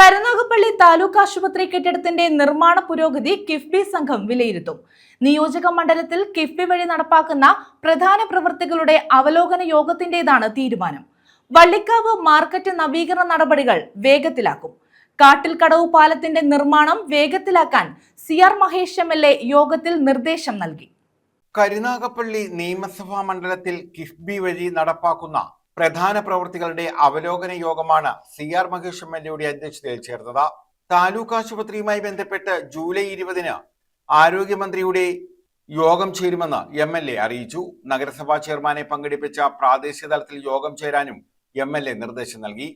കരുനാഗപ്പള്ളി താലൂക്ക് ആശുപത്രി കെട്ടിടത്തിന്റെ നിർമ്മാണ പുരോഗതി കിഫ്ബി സംഘം വിലയിരുത്തും. നിയോജക മണ്ഡലത്തിൽ കിഫ്ബി വഴി നടപ്പാക്കുന്ന പ്രധാന പ്രവൃത്തികളുടെ അവലോകന യോഗത്തിന്റേതാണ് തീരുമാനം. വള്ളിക്കാവ് മാർക്കറ്റ് നവീകരണ നടപടികൾ വേഗത്തിലാക്കും. കാട്ടിൽക്കടവ് പാലത്തിന്റെ നിർമ്മാണം വേഗത്തിലാക്കാൻ CR മഹേഷ് MLA യോഗത്തിൽ നിർദ്ദേശം നൽകി. കരുനാഗപ്പള്ളി നിയമസഭാ മണ്ഡലത്തിൽ കിഫ്ബി വഴി നടപ്പാക്കുന്ന പ്രധാന പ്രവൃത്തികളുടെ അവലോകന യോഗമാണ് CR മഹേഷ് MLAയുടെ അധ്യക്ഷതയിൽ ചേർന്നത്. താലൂക്ക് ആശുപത്രിയുമായി ബന്ധപ്പെട്ട് ജൂലൈ 20-ന് ആരോഗ്യമന്ത്രിയുടെ യോഗം ചേരുമെന്ന് MLA അറിയിച്ചു. നഗരസഭാ ചെയർമാനെ പങ്കെടുപ്പിച്ച പ്രാദേശിക തലത്തിൽ യോഗം ചേരാനും MLA നിർദ്ദേശം നൽകി.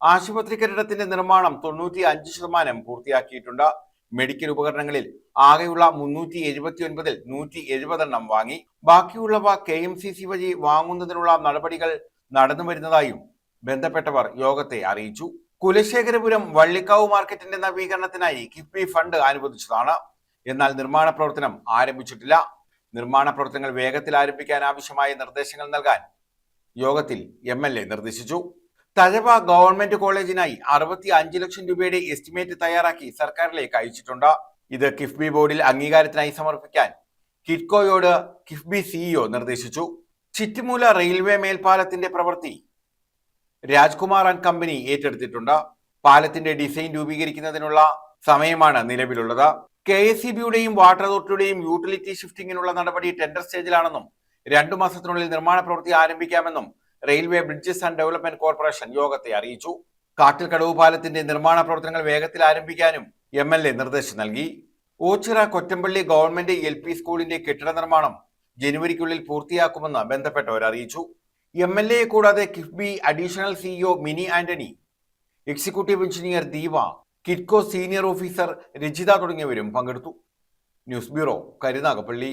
ആശുപത്രി കെട്ടിടത്തിന്റെ നിർമ്മാണം 95% പൂർത്തിയാക്കിയിട്ടുണ്ട്. മെഡിക്കൽ ഉപകരണങ്ങളിൽ ആകെയുള്ള 379-ൽ 170 എണ്ണം വാങ്ങി. ബാക്കിയുള്ളവ KMCC വഴി വാങ്ങുന്നതിനുള്ള നടപടികൾ നടന്നു വരുന്നതായും ബന്ധപ്പെട്ടവർ യോഗത്തെ അറിയിച്ചു. കുലശേഖരപുരം വള്ളിക്കാവ് മാർക്കറ്റിന്റെ നവീകരണത്തിനായി കിഫ്ബി ഫണ്ട് അനുവദിച്ചതാണ്. എന്നാൽ നിർമ്മാണ പ്രവർത്തനം ആരംഭിച്ചിട്ടില്ല. നിർമ്മാണ പ്രവർത്തനങ്ങൾ വേഗത്തിൽ ആരംഭിക്കാൻ ആവശ്യമായ നിർദ്ദേശങ്ങൾ നൽകാൻ യോഗത്തിൽ MLA നിർദ്ദേശിച്ചു. തഴവ ഗവൺമെന്റ് കോളേജിനായി 65 ലക്ഷം രൂപയുടെ എസ്റ്റിമേറ്റ് തയ്യാറാക്കി സർക്കാരിലേക്ക് അയച്ചിട്ടുണ്ട്. ഇത് കിഫ്ബി ബോർഡിൽ അംഗീകാരത്തിനായി സമർപ്പിക്കാൻ കിറ്റ്കോയോട് കിഫ്ബി CEO നിർദ്ദേശിച്ചു. ചിറ്റുമൂല റെയിൽവേ മേൽപ്പാലത്തിന്റെ പ്രവൃത്തി രാജ്കുമാർ ആൻഡ് കമ്പനി ഏറ്റെടുത്തിട്ടുണ്ട്. പാലത്തിന്റെ ഡിസൈൻ രൂപീകരിക്കുന്നതിനുള്ള സമയമാണ് നിലവിലുള്ളത്. KSEBയുടെയും വാട്ടർ അതോറിറ്റിയുടെയും യൂട്ടിലിറ്റി ഷിഫ്റ്റിംഗിനുള്ള നടപടി ടെൻഡർ സ്റ്റേജിലാണെന്നും 2 മാസത്തിനുള്ളിൽ നിർമ്മാണ പ്രവൃത്തി ആരംഭിക്കാമെന്നും railway bridges and development corporation യോഗത്തെ അറിയിച്ചു. കാട്ടിൽക്കടവ് പാലത്തിന്റെ നിർമ്മാണ പ്രവർത്തനങ്ങൾ വേഗത്തിൽ ആരംഭിക്കാനും MLA നിർദ്ദേശം നൽകി. ഓച്ചിറ കൊറ്റമ്പള്ളി ഗവൺമെന്റ് LP സ്കൂളിന്റെ കെട്ടിട നിർമ്മാണം ജനുവരിക്കുള്ളിൽ പൂർത്തിയാക്കുമെന്ന് ബന്ധപ്പെട്ടവർ അറിയിച്ചു. MLA കൂടാതെ KIIFB additional CEO mini Antony, executive engineer Deepa, Kitco senior officer Rajitha തുടങ്ങിയവരും പങ്കെടുത്തു. News bureau, Karunagappally.